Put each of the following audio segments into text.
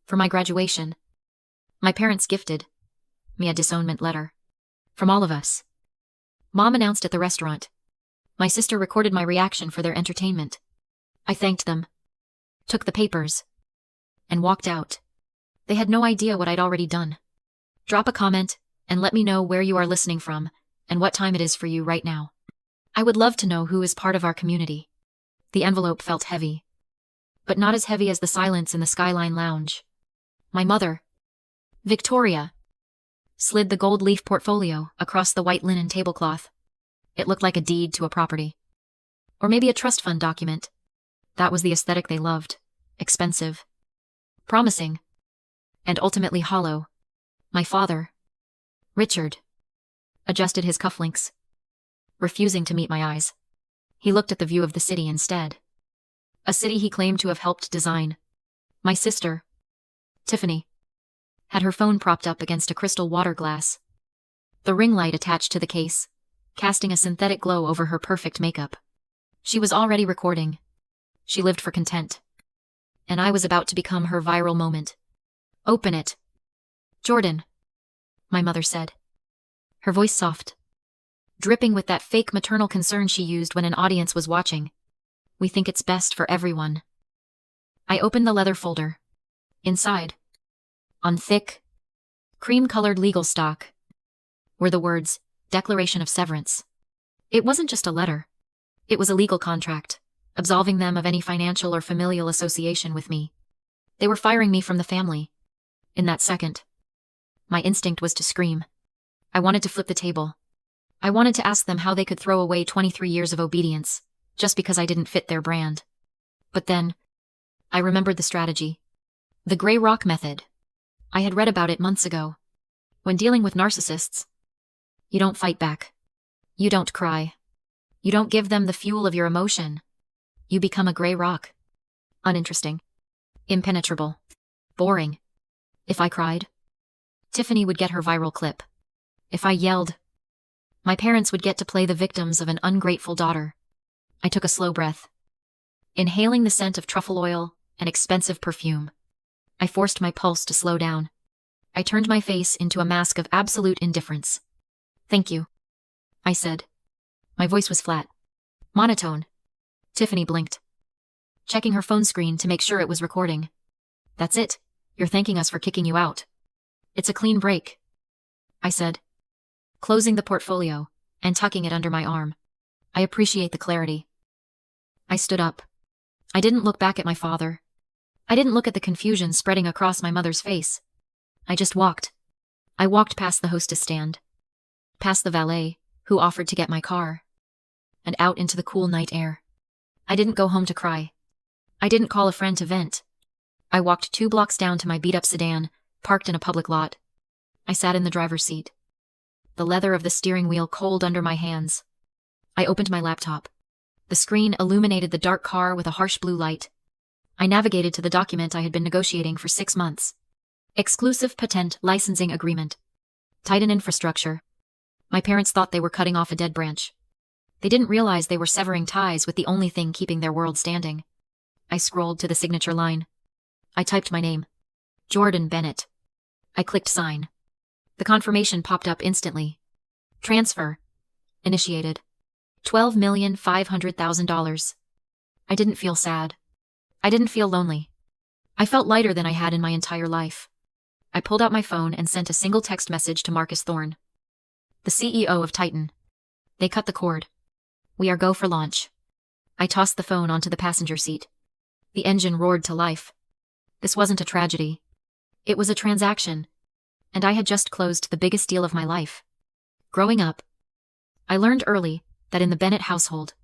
For my graduation, my parents gifted me a disownment letter. From all of us. Mom announced at the restaurant. My sister recorded my reaction for their entertainment. I thanked them, took the papers, and walked out. They had no idea what I'd already done. Drop a comment and let me know where you are listening from and what time it is for you right now. I would love to know who is part of our community. The envelope felt heavy, but not as heavy as the silence in the Skyline Lounge. My mother, Victoria, slid the gold leaf portfolio across the white linen tablecloth. It looked like a deed to a property. Or maybe a trust fund document. That was the aesthetic they loved. Expensive, promising, and ultimately hollow. My father, Richard, adjusted his cufflinks, refusing to meet my eyes. He looked at the view of the city instead. A city he claimed to have helped design. My sister, Tiffany, had her phone propped up against a crystal water glass. The ring light attached to the case, casting a synthetic glow over her perfect makeup. She was already recording. She lived for content. And I was about to become her viral moment. Open it. Jordan, my mother said. Her voice soft, dripping with that fake maternal concern she used when an audience was watching. We think it's best for everyone. I opened the leather folder. Inside, on thick, cream-colored legal stock, were the words, Declaration of Severance. It wasn't just a letter. It was a legal contract, absolving them of any financial or familial association with me. They were firing me from the family. In that second, my instinct was to scream. I wanted to flip the table. I wanted to ask them how they could throw away 23 years of obedience, just because I didn't fit their brand. But then, I remembered the strategy. The gray rock method. I had read about it months ago. When dealing with narcissists, you don't fight back. You don't cry. You don't give them the fuel of your emotion. You become a gray rock. Uninteresting. Impenetrable. Boring. If I cried, Tiffany would get her viral clip. If I yelled, my parents would get to play the victims of an ungrateful daughter. I took a slow breath, inhaling the scent of truffle oil and expensive perfume. I forced my pulse to slow down. I turned my face into a mask of absolute indifference. Thank you, I said. My voice was flat, monotone. Tiffany blinked, checking her phone screen to make sure it was recording. That's it. You're thanking us for kicking you out. It's a clean break, I said, closing the portfolio and tucking it under my arm. I appreciate the clarity. I stood up. I didn't look back at my father. I didn't look at the confusion spreading across my mother's face. I just walked. I walked past the hostess stand, past the valet, who offered to get my car, and out into the cool night air. I didn't go home to cry. I didn't call a friend to vent. I walked 2 blocks down to my beat-up sedan, parked in a public lot. I sat in the driver's seat, the leather of the steering wheel cold under my hands. I opened my laptop. The screen illuminated the dark car with a harsh blue light. I navigated to the document I had been negotiating for 6 months. Exclusive patent licensing agreement. Titan infrastructure. My parents thought they were cutting off a dead branch. They didn't realize they were severing ties with the only thing keeping their world standing. I scrolled to the signature line. I typed my name. Jordan Bennett. I clicked sign. The confirmation popped up instantly. Transfer. Initiated. $12,500,000. I didn't feel sad. I didn't feel lonely. I felt lighter than I had in my entire life. I pulled out my phone and sent a single text message to Marcus Thorne, the CEO of Titan. They cut the cord. We are go for launch. I tossed the phone onto the passenger seat. The engine roared to life. This wasn't a tragedy. It was a transaction. And I had just closed the biggest deal of my life. Growing up, I learned early that in the Bennett household,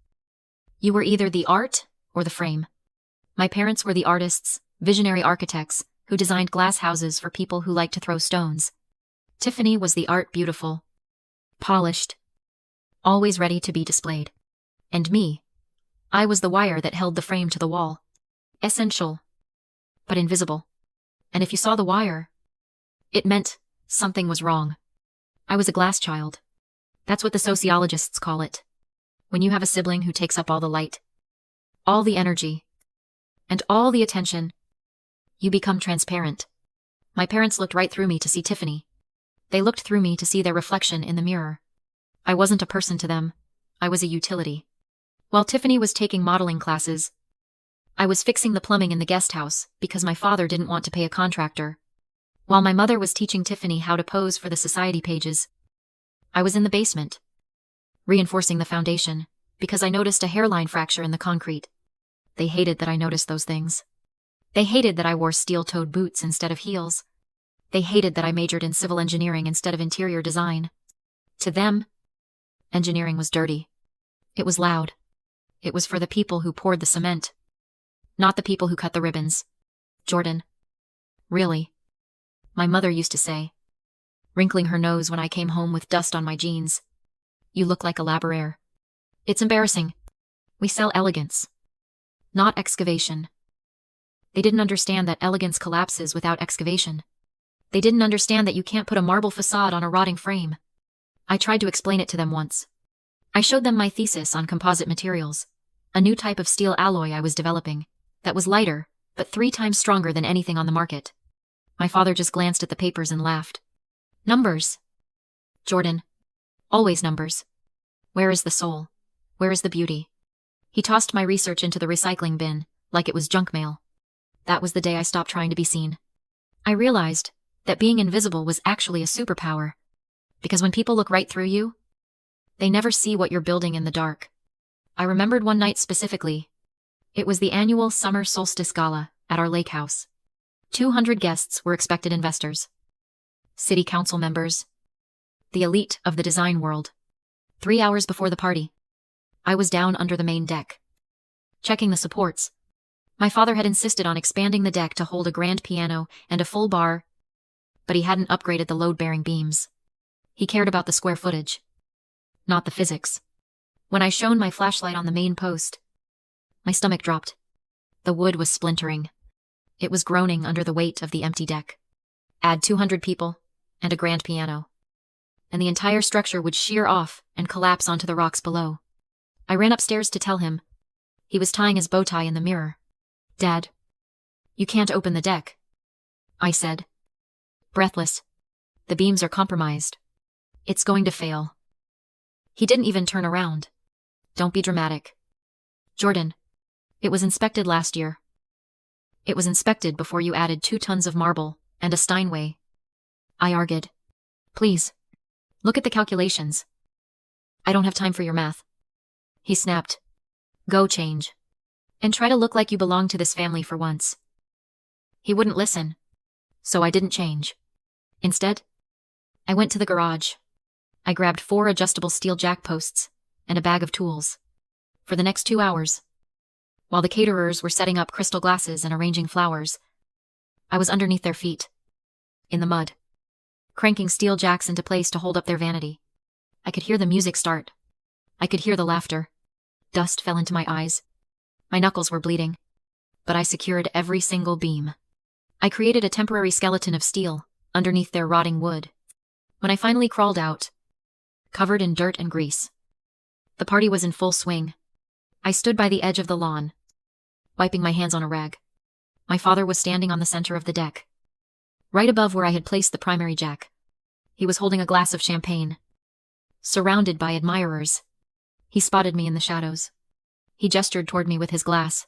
you were either the art or the frame. My parents were the artists, visionary architects, who designed glass houses for people who liked to throw stones. Tiffany was the art beautiful, polished, always ready to be displayed. And me, I was the wire that held the frame to the wall. Essential, but invisible. And if you saw the wire, it meant something was wrong. I was a glass child. That's what the sociologists call it. When you have a sibling who takes up all the light, all the energy, and all the attention, you become transparent. My parents looked right through me to see Tiffany. They looked through me to see their reflection in the mirror. I wasn't a person to them. I was a utility. While Tiffany was taking modeling classes, I was fixing the plumbing in the guest house because my father didn't want to pay a contractor. While my mother was teaching Tiffany how to pose for the society pages, I was in the basement, reinforcing the foundation, because I noticed a hairline fracture in the concrete. They hated that I noticed those things. They hated that I wore steel-toed boots instead of heels. They hated that I majored in civil engineering instead of interior design. To them, engineering was dirty. It was loud. It was for the people who poured the cement, not the people who cut the ribbons. Jordan. Really? My mother used to say, wrinkling her nose when I came home with dust on my jeans. You look like a laborer. It's embarrassing. We sell elegance, not excavation. They didn't understand that elegance collapses without excavation. They didn't understand that you can't put a marble facade on a rotting frame. I tried to explain it to them once. I showed them my thesis on composite materials, a new type of steel alloy I was developing, that was lighter, but 3 times stronger than anything on the market. My father just glanced at the papers and laughed. Numbers. Jordan. Always numbers. Where is the soul? Where is the beauty? He tossed my research into the recycling bin, like it was junk mail. That was the day I stopped trying to be seen. I realized that being invisible was actually a superpower. Because when people look right through you, they never see what you're building in the dark. I remembered one night specifically. It was the annual summer solstice gala at our lake house. 200 guests were expected investors, city council members, the elite of the design world. 3 hours before the party, I was down under the main deck, checking the supports. My father had insisted on expanding the deck to hold a grand piano and a full bar, but he hadn't upgraded the load-bearing beams. He cared about the square footage, not the physics. When I shone my flashlight on the main post, my stomach dropped. The wood was splintering. It was groaning under the weight of the empty deck. Add 200 people, and a grand piano, and the entire structure would shear off and collapse onto the rocks below. I ran upstairs to tell him. He was tying his bow tie in the mirror. Dad, you can't open the deck, I said, breathless. The beams are compromised. It's going to fail. He didn't even turn around. Don't be dramatic. Jordan, it was inspected last year. It was inspected before you added 2 tons of marble and a Steinway. I argued. Please, look at the calculations. I don't have time for your math. He snapped. Go change. And try to look like you belong to this family for once. He wouldn't listen, so I didn't change. Instead, I went to the garage. I grabbed 4 adjustable steel jack posts and a bag of tools. For the next 2 hours, while the caterers were setting up crystal glasses and arranging flowers, I was underneath their feet, in the mud, cranking steel jacks into place to hold up their vanity. I could hear the music start. I could hear the laughter. Dust fell into my eyes. My knuckles were bleeding, but I secured every single beam. I created a temporary skeleton of steel underneath their rotting wood. When I finally crawled out, covered in dirt and grease, the party was in full swing. I stood by the edge of the lawn, wiping my hands on a rag. My father was standing on the center of the deck, right above where I had placed the primary jack. He was holding a glass of champagne, surrounded by admirers. He spotted me in the shadows. He gestured toward me with his glass,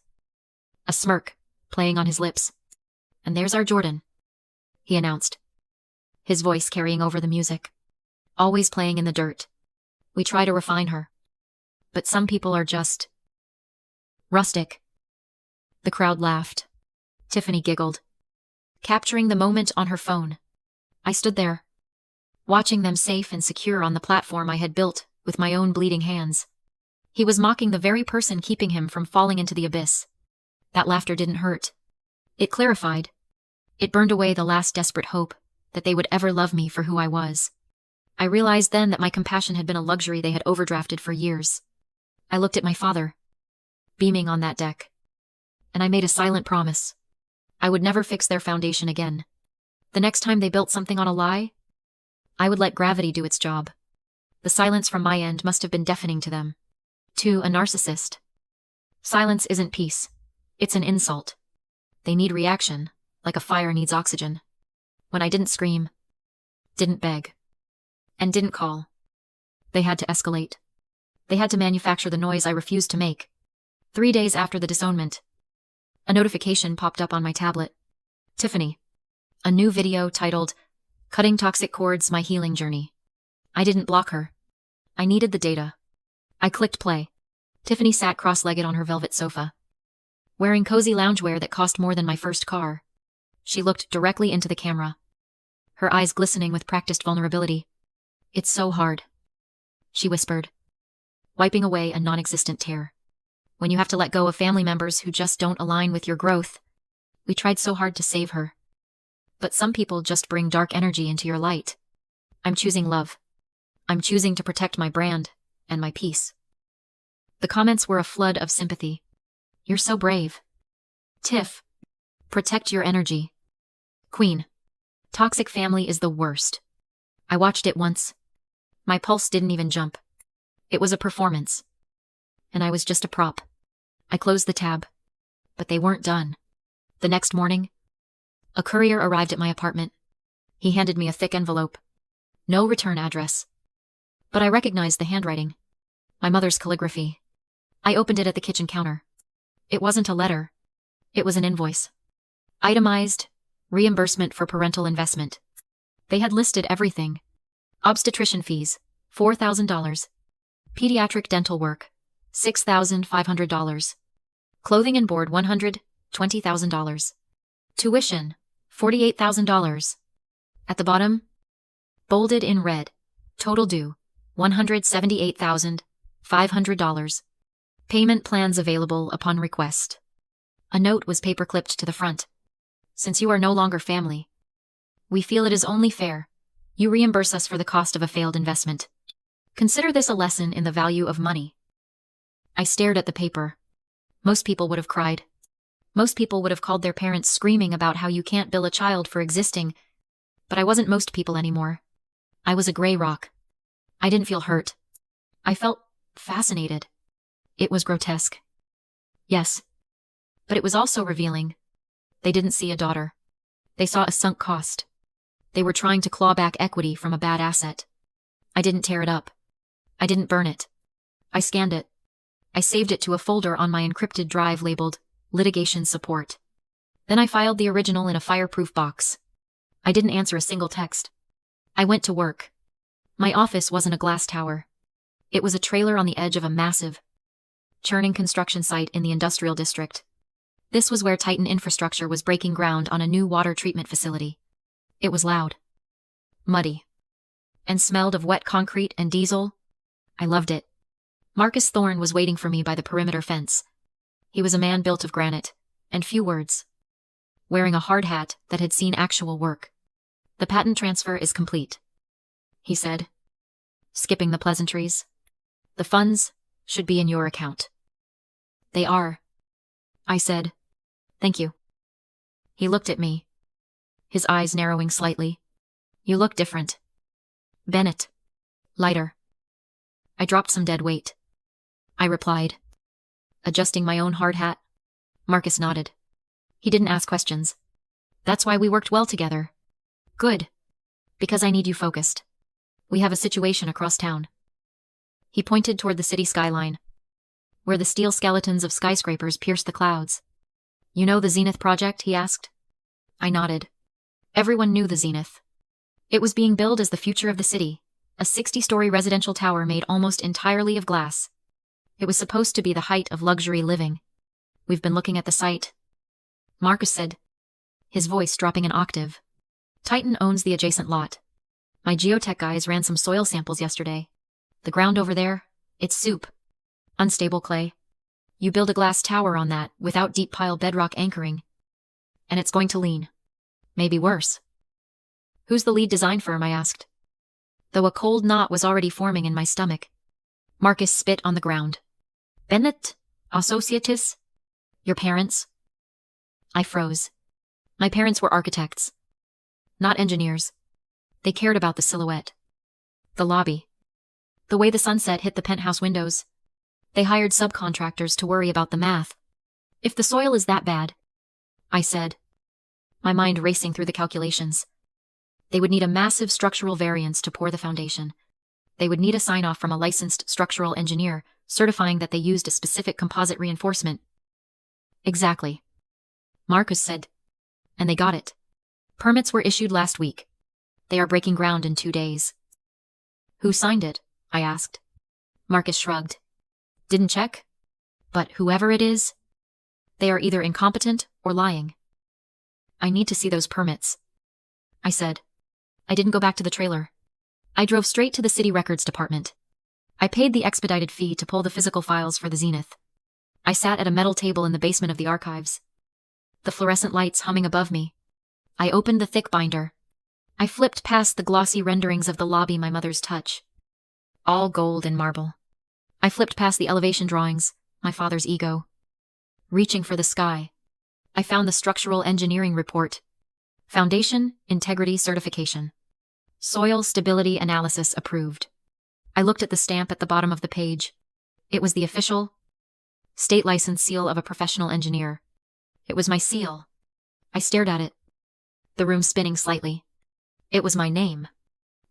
a smirk playing on his lips. And there's our Jordan, he announced, his voice carrying over the music. Always playing in the dirt. We try to refine her, but some people are just rustic. The crowd laughed. Tiffany giggled, capturing the moment on her phone. I stood there, watching them safe and secure on the platform I had built with my own bleeding hands. He was mocking the very person keeping him from falling into the abyss. That laughter didn't hurt. It clarified. It burned away the last desperate hope that they would ever love me for who I was. I realized then that my compassion had been a luxury they had overdrafted for years. I looked at my father, beaming on that deck, and I made a silent promise. I would never fix their foundation again. The next time they built something on a lie, I would let gravity do its job. The silence from my end must have been deafening to them. To a narcissist, silence isn't peace. It's an insult. They need reaction, like a fire needs oxygen. When I didn't scream, didn't beg, and didn't call. They had to escalate. They had to manufacture the noise I refused to make. 3 days after the disownment, a notification popped up on my tablet. Tiffany. A new video titled, Cutting Toxic Cords, My Healing Journey. I didn't block her. I needed the data. I clicked play. Tiffany sat cross-legged on her velvet sofa, wearing cozy loungewear that cost more than my first car. She looked directly into the camera, her eyes glistening with practiced vulnerability. "It's so hard," she whispered, wiping away a non-existent tear. "When you have to let go of family members who just don't align with your growth. We tried so hard to save her. But some people just bring dark energy into your light. I'm choosing love. I'm choosing to protect my brand and my peace." The comments were a flood of sympathy. "You're so brave. Tiff. Protect your energy. Queen. Toxic family is the worst." I watched it once. My pulse didn't even jump. It was a performance. And I was just a prop. I closed the tab. But they weren't done. The next morning, a courier arrived at my apartment. He handed me a thick envelope. No return address. But I recognized the handwriting. My mother's calligraphy. I opened it at the kitchen counter. It wasn't a letter. It was an invoice. Itemized, reimbursement for parental investment. They had listed everything. Obstetrician fees, $4,000. Pediatric dental work, $6,500. Clothing and board, $120,000. Tuition, $48,000. At the bottom, bolded in red, total due, $178,500. Payment plans available upon request. A note was paper-clipped to the front. "Since you are no longer family, we feel it is only fair you reimburse us for the cost of a failed investment. Consider this a lesson in the value of money." I stared at the paper. Most people would have cried. Most people would have called their parents screaming about how you can't bill a child for existing. But I wasn't most people anymore. I was a gray rock. I didn't feel hurt. I felt fascinated. It was grotesque. Yes. But it was also revealing. They didn't see a daughter. They saw a sunk cost. They were trying to claw back equity from a bad asset. I didn't tear it up. I didn't burn it. I scanned it. I saved it to a folder on my encrypted drive labeled litigation support. Then I filed the original in a fireproof box. I didn't answer a single text. I went to work. My office wasn't a glass tower. It was a trailer on the edge of a massive, churning construction site in the industrial district. This was where Titan Infrastructure was breaking ground on a new water treatment facility. It was loud, muddy, and smelled of wet concrete and diesel. I loved it. Marcus Thorne was waiting for me by the perimeter fence. He was a man built of granite, and few words, wearing a hard hat that had seen actual work. "The patent transfer is complete," he said, skipping the pleasantries. "The funds should be in your account." "They are," I said. "Thank you." He looked at me, his eyes narrowing slightly. "You look different. Bennett. Lighter." I dropped some dead weight, I replied, adjusting my own hard hat. Marcus nodded. He didn't ask questions. "That's why we worked well together." "Good. Because I need you focused. We have a situation across town." He pointed toward the city skyline, where the steel skeletons of skyscrapers pierced the clouds. "You know the Zenith project?" he asked. I nodded. Everyone knew the Zenith. It was being billed as the future of the city, a 60-story residential tower made almost entirely of glass. It was supposed to be the height of luxury living. "We've been looking at the site," Marcus said, his voice dropping an octave. "Titan owns the adjacent lot. My geotech guys ran some soil samples yesterday. The ground over there, it's soup. Unstable clay. You build a glass tower on that without deep pile bedrock anchoring, and it's going to lean. Maybe worse." "Who's the lead design firm?" I asked, though a cold knot was already forming in my stomach. Marcus spit on the ground. "Bennett Associates? Your parents?" I froze. My parents were architects, not engineers. They cared about the silhouette, the lobby, the way the sunset hit the penthouse windows. They hired subcontractors to worry about the math. "If the soil is that bad," I said, my mind racing through the calculations, They would need a massive structural variance to pour the foundation. They would need a sign-off from a licensed structural engineer, certifying that they used a specific composite reinforcement. Exactly. Marcus said. And they got it. Permits were issued last week. They are breaking ground in 2 days. Who signed it? I asked. Marcus shrugged. Didn't check? But whoever it is, they are either incompetent or lying. I need to see those permits, I said. I didn't go back to the trailer. I drove straight to the city records department. I paid the expedited fee to pull the physical files for the Zenith. I sat at a metal table in the basement of the archives. The fluorescent lights humming above me. I opened the thick binder. I flipped past the glossy renderings of the lobby my mother's touch. All gold and marble. I flipped past the elevation drawings, my father's ego. Reaching for the sky, I found the structural engineering report. Foundation Integrity Certification. Soil Stability Analysis approved. I looked at the stamp at the bottom of the page. It was the official, state license seal of a professional engineer. It was my seal. I stared at it, the room spinning slightly. It was my name,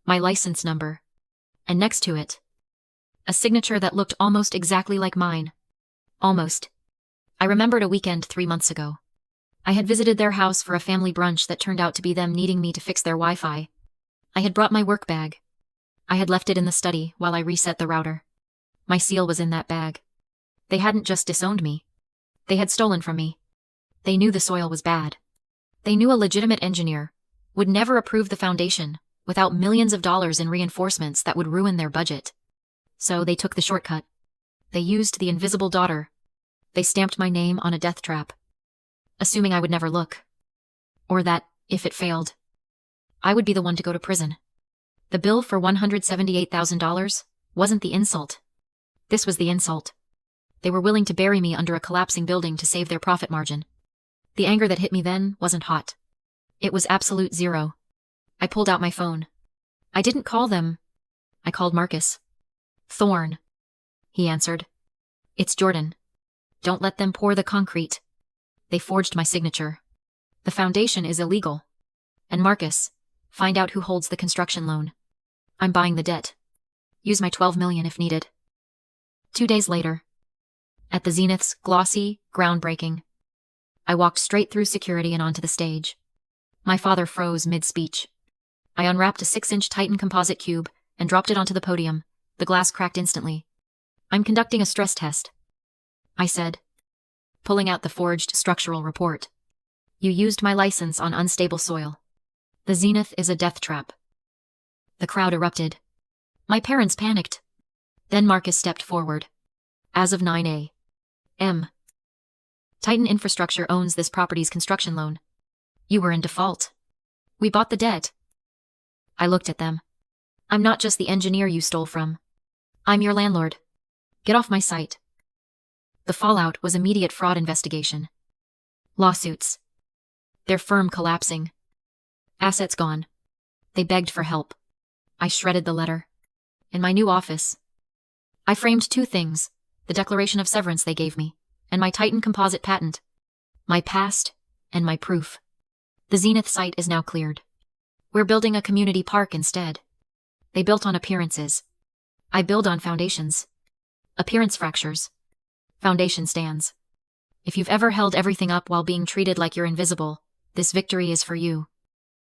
my license number, and next to it, a signature that looked almost exactly like mine. Almost. I remembered a weekend 3 months ago. I had visited their house for a family brunch that turned out to be them needing me to fix their Wi-Fi. I had brought my work bag. I had left it in the study while I reset the router. My seal was in that bag. They hadn't just disowned me. They had stolen from me. They knew the soil was bad. They knew a legitimate engineer would never approve the foundation without millions of dollars in reinforcements that would ruin their budget. So they took the shortcut. They used the invisible daughter. They stamped my name on a death trap, assuming I would never look. Or that, if it failed, I would be the one to go to prison. The bill for $178,000 wasn't the insult. This was the insult. They were willing to bury me under a collapsing building to save their profit margin. The anger that hit me then wasn't hot. It was absolute zero. I pulled out my phone. I didn't call them. I called Marcus. Thorn. He answered. It's Jordan. Don't let them pour the concrete. They forged my signature. The foundation is illegal. And Marcus, find out who holds the construction loan. I'm buying the debt. Use my $12 million if needed. 2 days later, at the Zenith's glossy, groundbreaking, I walked straight through security and onto the stage. My father froze mid-speech. I unwrapped a 6-inch Titan composite cube and dropped it onto the podium. The glass cracked instantly. I'm conducting a stress test, I said, pulling out the forged structural report. You used my license on unstable soil. The Zenith is a death trap. The crowd erupted. My parents panicked. Then Marcus stepped forward. As of 9 a.m. Titan Infrastructure owns this property's construction loan. You were in default. We bought the debt. I looked at them. I'm not just the engineer you stole from. I'm your landlord. Get off my site. The fallout was immediate fraud investigation. Lawsuits. Their firm collapsing. Assets gone. They begged for help. I shredded the letter. In my new office, I framed 2 things, the declaration of severance they gave me, and my Titan composite patent. My past, and my proof. The Zenith site is now cleared. We're building a community park instead. They built on appearances. I build on foundations. Appearance fractures. Foundation stands. If you've ever held everything up while being treated like you're invisible, this victory is for you.